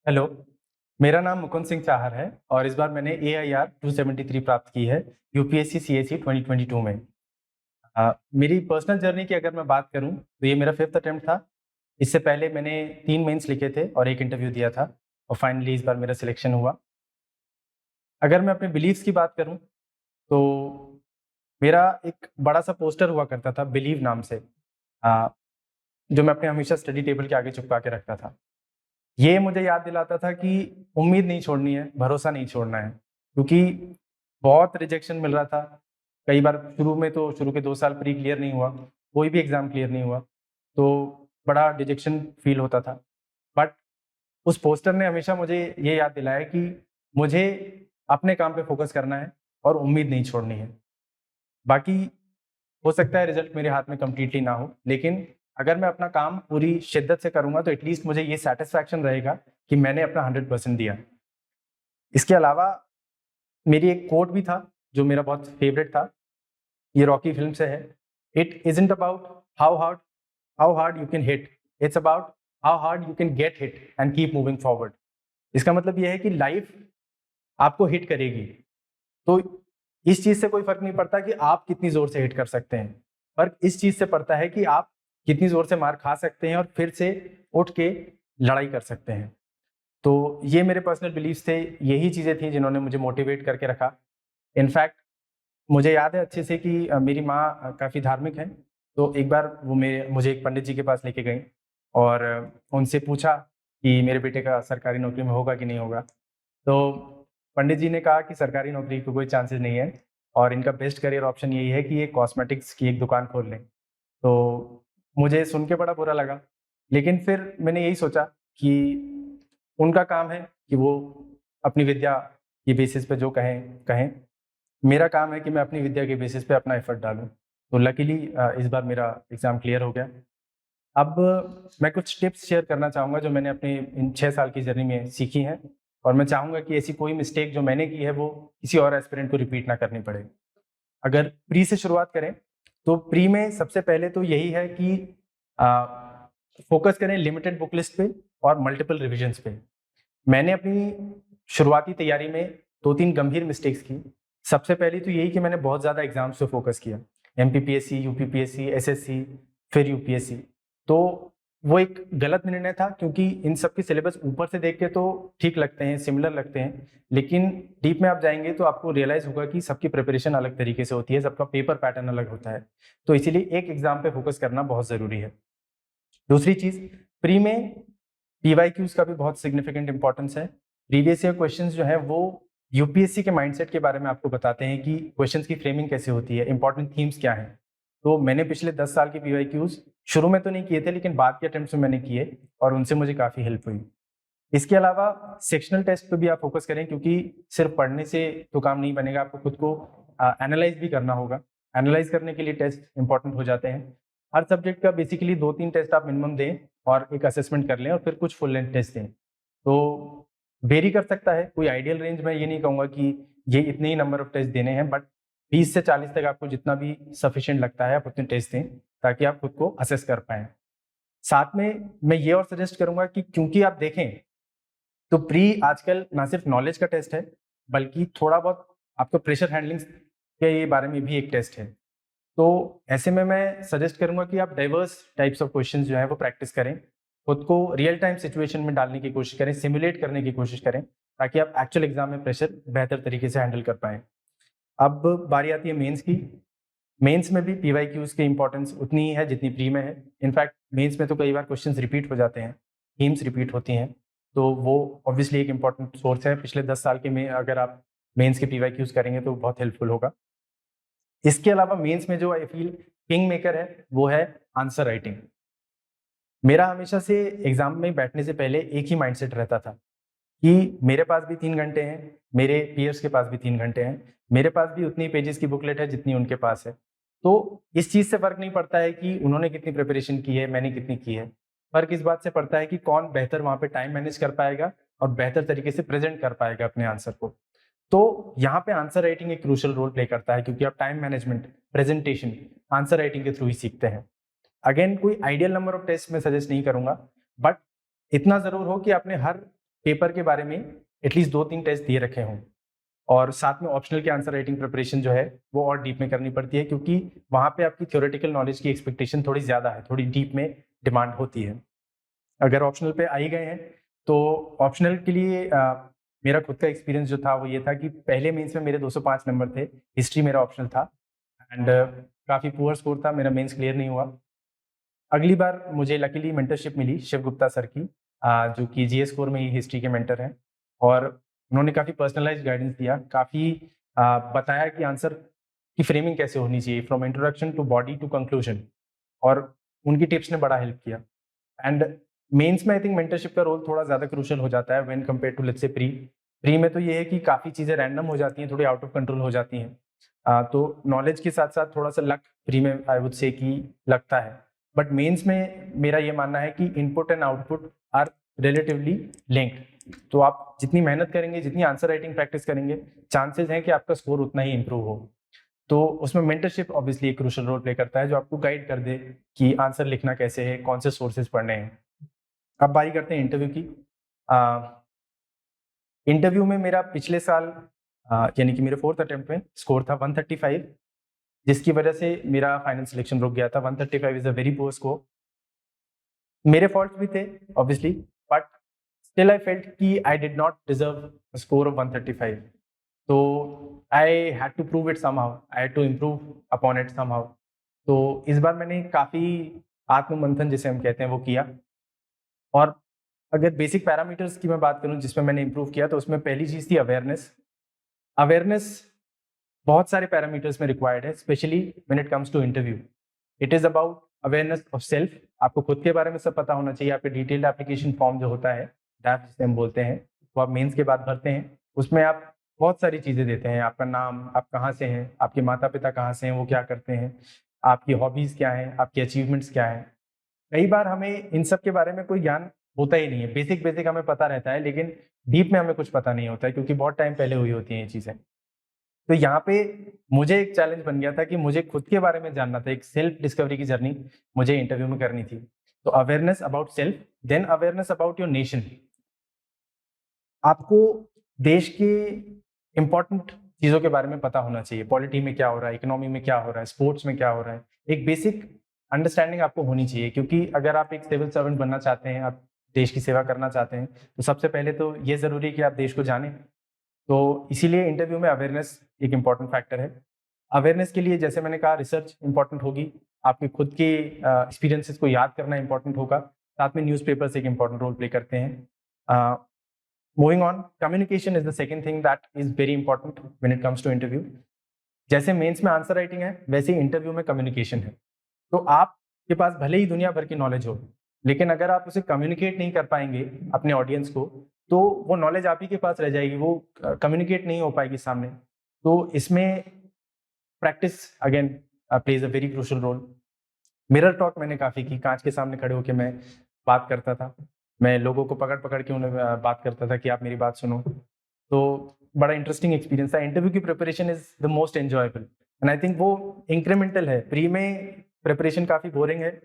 Hello, मेरा नाम मुकुंद सिंह चाहर है और इस बार मैंने AIR 273 प्राप्त की है यूपीएससी सीएसई 2022 में। मेरी पर्सनल जर्नी की अगर मैं बात करूं तो ये मेरा 5th अटेम्प्ट था। इससे पहले मैंने 3 मेंस लिखे थे और 1 इंटरव्यू दिया था और फाइनली इस बार मेरा सिलेक्शन हुआ। अगर मैं अपने बिलीव्स की बात करूं तो मेरा एक बड़ा-सा पोस्टर हुआ करता था बिलीव नाम से, अ, जो मैं अपने हमेशा स्टडी टेबल के आगे चिपका के रखता था। ये मुझे याद दिलाता था कि उम्मीद नहीं छोड़नी है, भरोसा नहीं छोड़ना है, क्योंकि बहुत रिजेक्शन मिल रहा था। कई बार शुरू के 2 साल प्री क्लियर नहीं हुआ, कोई भी एग्ज़ाम क्लियर नहीं हुआ, तो बड़ा डिजेक्शन फ़ील होता था। बट उस पोस्टर ने हमेशा मुझे ये याद दिलाया कि मुझे अपने काम पे फ़ोकस करना है और उम्मीद नहीं छोड़नी है। बाकी हो सकता है रिज़ल्ट मेरे हाथ में कंप्लीटली ना हो, लेकिन अगर मैं अपना काम पूरी शिद्दत से करूँगा तो एटलीस्ट मुझे ये सैटिस्फैक्शन रहेगा कि मैंने अपना 100% दिया। इसके अलावा मेरी एक कोट भी था जो मेरा बहुत फ़ेवरेट था, ये रॉकी फ़िल्म से है। It isn't about how hard you can hit, it's about how hard you can get hit and keep moving forward. इसका मतलब ये है कि लाइफ़ आपको हिट करेगी, तो इस चीज़ से कोई फ़र्क नहीं पड़ता कि आप कितनी ज़ोर से हिट कर सकते हैं। फ़र्क इस चीज़ से पड़ता है कि आप कितनी ज़ोर से मार खा सकते हैं और फिर से उठ के लड़ाई कर सकते हैं। तो ये मेरे पर्सनल बिलीव्स थे, यही चीज़ें थी जिन्होंने मुझे मोटिवेट करके रखा। इनफैक्ट मुझे याद है अच्छे से कि मेरी माँ काफ़ी धार्मिक हैं, तो एक बार वो मुझे एक पंडित जी के पास लेके गईं और उनसे पूछा कि मेरे बेटे का सरकारी नौकरी में होगा कि नहीं होगा। तो पंडित जी ने कहा कि सरकारी नौकरी के कोई चांसेस नहीं है और इनका बेस्ट करियर ऑप्शन यही है कि ये कॉस्मेटिक्स की एक दुकान खोल लें। तो मुझे सुन के बड़ा बुरा लगा, लेकिन फिर मैंने यही सोचा कि उनका काम है कि वो अपनी विद्या के बेसिस पे जो कहें, कहें। मेरा काम है कि मैं अपनी विद्या के बेसिस पे अपना एफर्ट डालूँ। तो लकीली इस बार मेरा एग्ज़ाम क्लियर हो गया। अब मैं कुछ टिप्स शेयर करना चाहूँगा जो मैंने अपने इन 6 साल की जर्नी में सीखी हैं और मैं चाहूँगा कि ऐसी कोई मिस्टेक जो मैंने की है वो किसी और एस्पिरेंट को रिपीट ना करनी पड़े। अगर प्री से शुरुआत करें, तो प्री में सबसे पहले तो यही है कि फ़ोकस करें लिमिटेड बुक लिस्ट पे और मल्टीपल रिविजन्स पे। मैंने अपनी शुरुआती तैयारी में 2-3 गंभीर मिस्टेक्स की। सबसे पहली तो यही कि मैंने बहुत ज़्यादा एग्ज़ाम्स पे फ़ोकस किया। एमपीपीएससी, यूपीपीएससी, एसएससी, फिर यूपीएससी। तो वो एक गलत निर्णय था क्योंकि इन सब के सिलेबस ऊपर से देख के तो ठीक लगते हैं, सिमिलर लगते हैं, लेकिन डीप में आप जाएँगे तो आपको रियलाइज़ होगा कि सबकी प्रिपरेशन अलग तरीके से होती है, सबका पेपर पैटर्न अलग होता है। तो इसीलिए एक एग्ज़ाम पे फ़ोकस करना बहुत ज़रूरी है। दूसरी चीज़, प्री में पीवाईक्यूज़ का भी बहुत सिग्निफिकेंट इम्पोर्टेंस है। प्रीवियस ईयर क्वेश्चंस जो हैं वो यूपीएससी के माइंडसेट के बारे में आपको बताते हैं कि क्वेश्चंस की फ्रेमिंग कैसे होती है, इम्पोर्टेंट थीम्स क्या हैं। तो मैंने पिछले 10 साल के पीवाईक्यूज़ शुरू में तो नहीं किए थे, लेकिन बाद के अटेम्प्ट्स में मैंने किए और उनसे मुझे काफ़ी हेल्प हुई। इसके अलावा सेक्शनल टेस्ट पे भी आप फ़ोकस करें क्योंकि सिर्फ पढ़ने से तो काम नहीं बनेगा, आपको खुद को एनालाइज़ भी करना होगा। एनालाइज़ करने के लिए टेस्ट इम्पोर्टेंट हो जाते हैं। हर सब्जेक्ट का बेसिकली 2-3 टेस्ट आप मिनिमम दें और एक असेसमेंट कर लें और फिर कुछ फुल लेंथ टेस्ट दें। तो वेरी कर सकता है, कोई आइडियल रेंज मैं ये नहीं कहूँगा कि ये इतने ही नंबर ऑफ टेस्ट देने हैं, बट 20 से 40 तक आपको जितना भी सफिशिएंट लगता है आप उतने टेस्ट दें, ताकि आप खुद को असेस कर पाएँ। साथ में मैं ये और सजेस्ट करूँगा कि क्योंकि आप देखें तो प्री आजकल ना सिर्फ नॉलेज का टेस्ट है, बल्कि थोड़ा बहुत आपको प्रेशर हैंडलिंग के बारे में भी एक टेस्ट है। तो ऐसे में मैं सजेस्ट करूँगा कि आप डाइवर्स टाइप्स ऑफ क्वेश्चंस जो हैं वो प्रैक्टिस करें। खुद को रियल टाइम सिचुएशन में डालने की कोशिश करें, सिमुलेट करने की कोशिश करें, ताकि आप एक्चुअल एग्ज़ाम में प्रेशर बेहतर तरीके से हैंडल कर पाएँ। अब बारी आती है मेंस की। मेंस में भी पीवाईक्यूज़ की इम्पोर्टेंस उतनी ही है जितनी प्री में है। इनफैक्ट मेंस में तो कई बार क्वेश्चंस रिपीट हो जाते हैं, थीम्स रिपीट होती हैं, तो वो ऑब्वियसली एक इम्पोर्टेंट सोर्स है। पिछले 10 साल के में अगर आप मेंस के पीवाईक्यूज़ करेंगे तो बहुत हेल्पफुल होगा। इसके अलावा मेंस में जो आई फील किंग मेकर है, वो है आंसर राइटिंग। मेरा हमेशा से एग्ज़ाम में बैठने से पहले एक ही माइंडसेट रहता था कि मेरे पास भी 3 घंटे हैं, मेरे पीयर्स के पास भी 3 घंटे हैं, मेरे पास भी उतनी पेजेज़ की बुकलेट है जितनी उनके पास है। तो इस चीज़ से फ़र्क नहीं पड़ता है कि उन्होंने कितनी प्रिपरेशन की है, मैंने कितनी की है। फ़र्क इस बात से पड़ता है कि कौन बेहतर वहाँ पे टाइम मैनेज कर पाएगा और बेहतर तरीके से प्रेज़ेंट कर पाएगा अपने आंसर को। तो यहाँ पे आंसर राइटिंग एक क्रूशियल रोल प्ले करता है क्योंकि आप time management, presentation answer writing के थ्रू ही सीखते हैं। अगेन कोई आइडियल नंबर ऑफ टेस्ट मैं सजेस्ट नहीं करूँगा, बट इतना ज़रूर हो कि आपने हर पेपर के बारे में एटलीस्ट 2-3 टेस्ट दिए रखे हों और साथ में ऑप्शनल की आंसर राइटिंग प्रिपरेशन जो है वो और डीप में करनी पड़ती है, क्योंकि वहाँ पे आपकी थ्योरेटिकल नॉलेज की एक्सपेक्टेशन थोड़ी ज़्यादा है, थोड़ी डीप में डिमांड होती है। अगर ऑप्शनल पे आ ही गए हैं तो ऑप्शनल के लिए मेरा खुद का एक्सपीरियंस जो था वो ये था कि पहले मेंस में मेरे 205 नंबर थे, हिस्ट्री मेरा ऑप्शनल था एंड काफ़ी पुअर स्कोर था, मेरा मेंस क्लियर नहीं हुआ। अगली बार मुझे लकीली मेंटरशिप मिली शिव गुप्ता सर की, जो कि जीएस स्कोर में ही हिस्ट्री के मेंटर हैं, और उन्होंने काफ़ी पर्सनलाइज्ड गाइडेंस दिया, काफ़ी बताया कि आंसर की फ्रेमिंग कैसे होनी चाहिए from introduction to body to conclusion, और उनकी टिप्स ने बड़ा हेल्प किया। एंड मेंस में आई थिंक मेंटरशिप का रोल थोड़ा ज़्यादा क्रूशियल हो जाता है when compare to let's say pre. Pre में तो ये है कि काफ़ी चीज़ें रैंडम हो जाती हैं, थोड़ी आउट ऑफ कंट्रोल हो जाती हैं। तो नॉलेज के साथ-साथ थोड़ा-सा लक प्री में आई वुड से कि लगता है। बट मेंस में मेरा ये मानना है कि input and output are relatively linked. तो आप जितनी मेहनत करेंगे, जितनी आंसर राइटिंग प्रैक्टिस करेंगे, चांसेस हैं कि आपका स्कोर उतना ही इंप्रूव हो। तो उसमें मेंटरशिप ऑब्वियसली एक क्रूशियल रोल प्ले करता है, जो आपको गाइड कर दे कि आंसर लिखना कैसे है, कौन से सोर्सेज पढ़ने हैं। अब बारी करते हैं इंटरव्यू की। इंटरव्यू में मेरा पिछले साल यानी कि मेरे 4th अटेम्प्ट में स्कोर था 135, जिसकी वजह से मेरा फाइनल सिलेक्शन रुक गया था। 135 is a very poor score. मेरे फॉल्ट्स भी थे obviously, but still I felt कि I did not deserve a score of 135। तो I had to prove it somehow, I had to improve upon it somehow. तो इस बार मैंने काफ़ी आत्ममंथन जिसे हम कहते हैं वो किया, और अगर बेसिक पैरामीटर्स की मैं बात करूं जिसमें मैंने इंप्रूव किया, तो उसमें पहली चीज़ थी अवेयरनेस। अवेयरनेस बहुत सारे पैरामीटर्स में रिक्वायर्ड है, specially when it comes to interview. It is about awareness of self. आपको खुद के बारे में सब पता होना चाहिए। आपके डिटेल्ड एप्लीकेशन फॉर्म जो होता है, ड्राफ्ट जिसे हम बोलते हैं, वो आप मेंस के बाद भरते हैं। उसमें आप बहुत सारी चीज़ें देते हैं, आपका नाम, आप कहाँ से हैं, आपके माता पिता कहाँ से हैं, वो क्या करते हैं, आपकी हॉबीज़ क्या हैं, आपकी अचीवमेंट्स क्या हैं। कई बार हमें इन सब के बारे में कोई ज्ञान होता ही नहीं है। बेसिक बेसिक हमें पता रहता है, लेकिन डीप में हमें कुछ पता नहीं होता है, क्योंकि बहुत टाइम पहले हुई होती हैं ये चीज़ें। तो यहाँ पे मुझे एक चैलेंज बन गया था कि मुझे खुद के बारे में जानना था, एक सेल्फ डिस्कवरी की जर्नी मुझे इंटरव्यू में करनी थी। तो awareness about self, then awareness about your nation. आपको देश के इम्पोर्टेंट चीज़ों के बारे में पता होना चाहिए। पॉलिटी में क्या हो रहा है, इकोनॉमी में क्या हो रहा है, स्पोर्ट्स में क्या हो रहा है। एक बेसिक अंडरस्टैंडिंग आपको होनी चाहिए, क्योंकि अगर आप एक सिविल सर्वेंट बनना चाहते हैं, आप देश की सेवा करना चाहते हैं, तो सबसे पहले तो ये ज़रूरी है कि आप देश को जानें। तो इसीलिए इंटरव्यू में अवेयरनेस एक इम्पॉर्टेंट फैक्टर है। अवेयरनेस के लिए जैसे मैंने कहा, रिसर्च इंपॉर्टेंट होगी, आपके खुद के एक्सपीरियंसेस को याद करना इंपॉर्टेंट होगा, साथ में न्यूज़पेपर्स एक इम्पॉर्टेंट रोल प्ले करते हैं। Moving on, communication is the second thing that is very important when it comes to interview. जैसे मेंस में आंसर राइटिंग है, वैसे ही इंटरव्यू में कम्युनिकेशन है। तो आपके पास भले ही दुनिया भर की नॉलेज हो, लेकिन अगर आप उसे कम्युनिकेट नहीं कर पाएंगे अपने ऑडियंस को, तो वो नॉलेज आप ही के पास रह जाएगी, वो कम्युनिकेट नहीं हो पाएगी सामने। तो इसमें practice again plays a very crucial role. Mirror talk मैंने काफ़ी की, कांच के सामने खड़े होकर मैं बात करता था। मैं लोगों को पकड़ के उन्हें बात करता था कि आप मेरी बात सुनो। तो बड़ा इंटरेस्टिंग एक्सपीरियंस था। इंटरव्यू की preparation is the most enjoyable, and I think वो इंक्रीमेंटल है। प्री में प्रिपरेशन काफ़ी बोरिंग है,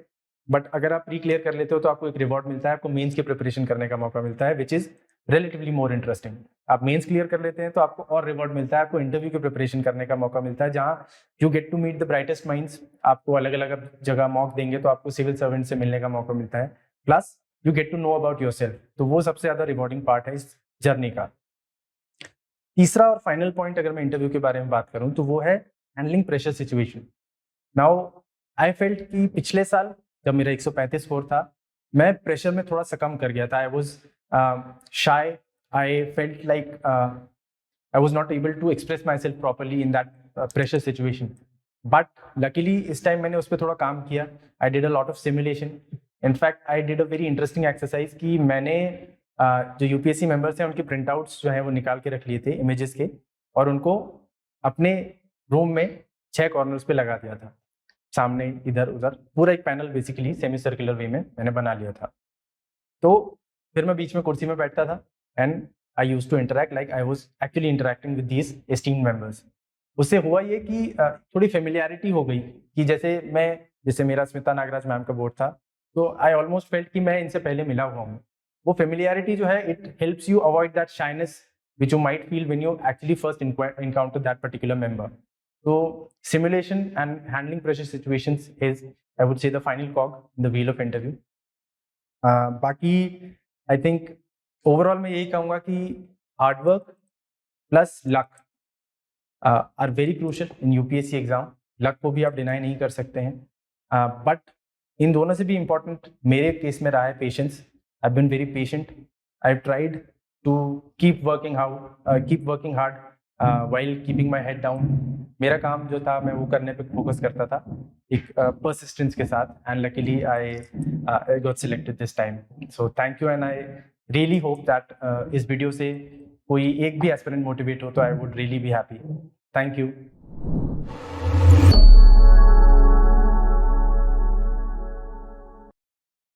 बट अगर आप प्री क्लियर कर लेते हो तो आपको एक रिवॉर्ड मिलता है, आपको मेंस की प्रिपरेशन करने का मौका मिलता है, which is relatively more interesting. आप मेंस क्लियर कर लेते हैं तो आपको और रिवॉर्ड मिलता है, आपको इंटरव्यू की प्रिपरेशन करने का मौका मिलता है, जहाँ you get to meet the brightest minds. आपको अलग अलग जगह मॉक देंगे तो आपको सिविल सर्वेंट से मिलने का मौका मिलता है, plus you get to know about yourself. तो वो सबसे ज़्यादा रिवॉर्डिंग पार्ट है इस जर्नी का। तीसरा और फाइनल पॉइंट अगर मैं इंटरव्यू के बारे में बात करूं, तो वो है handling pressure situation. Now I felt कि पिछले साल जब मेरा 135 स्कोर था, मैं प्रेशर में थोड़ा सा कम कर गया था। I was shy, I felt like I was not able to express myself properly in that pressure situation. But luckily इस टाइम मैंने उस पर थोड़ा काम किया। I did a lot of simulation. In fact I did a very interesting exercise कि मैंने जो यूपीएससी मेंबर्स हैं उनके प्रिंट आउट्स जो हैं वो निकाल के रख लिए थे इमेजेस के, और उनको अपने रूम में 6 कॉर्नर्स पे लगा दिया था, सामने इधर उधर, पूरा एक पैनल बेसिकली सेमी सर्कुलर वे में मैंने बना लिया था। तो फिर मैं बीच में कुर्सी में बैठता था and I used to interact like I was actually interacting with these esteemed members. उससे हुआ ये कि थोड़ी फेमिलियरिटी हो गई कि जैसे मेरा स्मिता नागराज मैम का बोर्ड था, तो आई ऑलमोस्ट फेल्ट कि मैं इनसे पहले मिला हुआ हूँ। वो फेमिलियरिटी जो है it helps you avoid that shyness which you might feel when you actually first encounter that particular member. So simulation and handling pressure situations is, I would say, the final cog in the wheel of interview. बाकी I think overall मैं यही कहूँगा कि hard work plus luck are very crucial in UPSC exam. luck को भी आप deny नहीं कर सकते हैं, but इन दोनों से भी important मेरे केस में रहा है patience. I've been very patient. I've tried to keep working hard while keeping my head down. मेरा काम जो था मैं वो करने पे फोकस करता था एक persistence के साथ, and luckily I got selected this time. So thank you, and I really hope that इस वीडियो से कोई एक भी एस्पिरेंट मोटिवेट हो तो I would really be happy. Thank you.